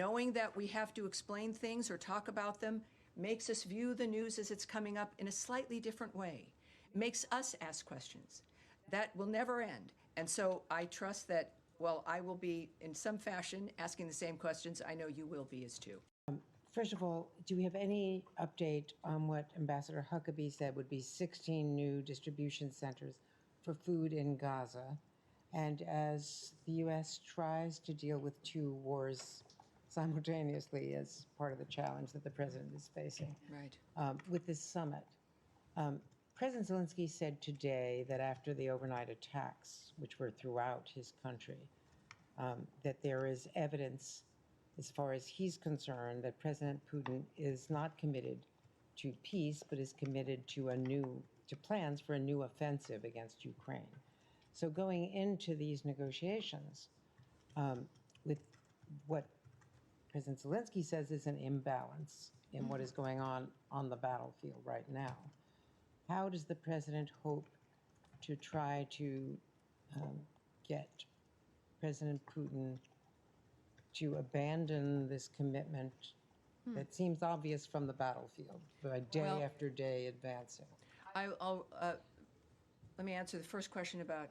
knowing that we have to explain things or talk about them makes us view the news as it's coming up in a slightly different way. It makes us ask questions. That will never end. And so I trust that, well, I will be in some fashion asking the same questions. I know you will be as too. First of all, do we have any update on what Ambassador Huckabee said would be 16 new distribution centers for food in Gaza? And as the U.S. tries to deal with two wars simultaneously as part of the challenge that the president is facing, with this summit, President Zelensky said today that after the overnight attacks, which were throughout his country, that there is evidence, as far as he's concerned, that President Putin is not committed to peace, but is committed to plans for a new offensive against Ukraine. So going into these negotiations, with what President Zelensky says is an imbalance in what is going on the battlefield right now, how does the president hope to try to get President Putin to abandon this commitment that seems obvious from the battlefield, by day after day advancing? Let me answer the first question about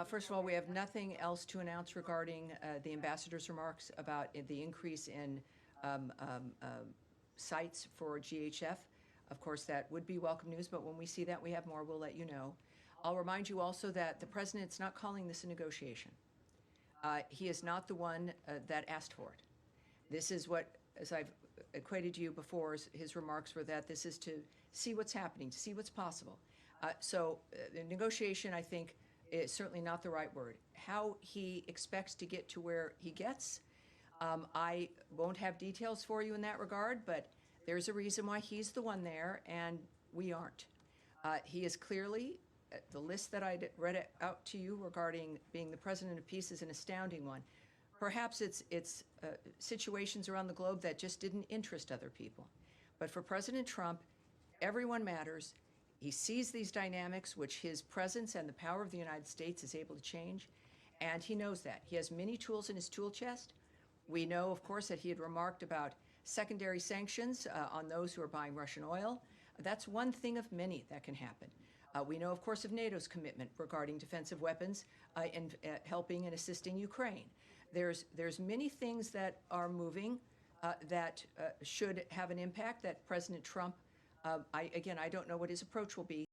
first of all, we have nothing else to announce regarding the ambassador's remarks about the increase in sites for GHF. Of course, that would be welcome news, but when we see that we have more, we'll let you know. I'll remind you also that the president's not calling this a negotiation. He is not the one that asked for it. This is what, as I've equated to you before, his remarks were that this is to see what's happening, to see what's possible. So negotiation, I think, is certainly not the right word. How he expects to get to where he gets, I won't have details for you in that regard, but there's a reason why he's the one there and we aren't. He is clearly, the list that I read out to you regarding being the president of peace is an astounding one. Perhaps it's situations around the globe that just didn't interest other people. But for President Trump, everyone matters. He sees these dynamics, which his presence and the power of the United States is able to change, and he knows that. He has many tools in his tool chest. We know, of course, that he had remarked about secondary sanctions on those who are buying Russian oil. That's one thing of many that can happen. We know, of course, of NATO's commitment regarding defensive weapons and helping and assisting Ukraine. There's many things that are moving that should have an impact that President Trump, I don't know what his approach will be.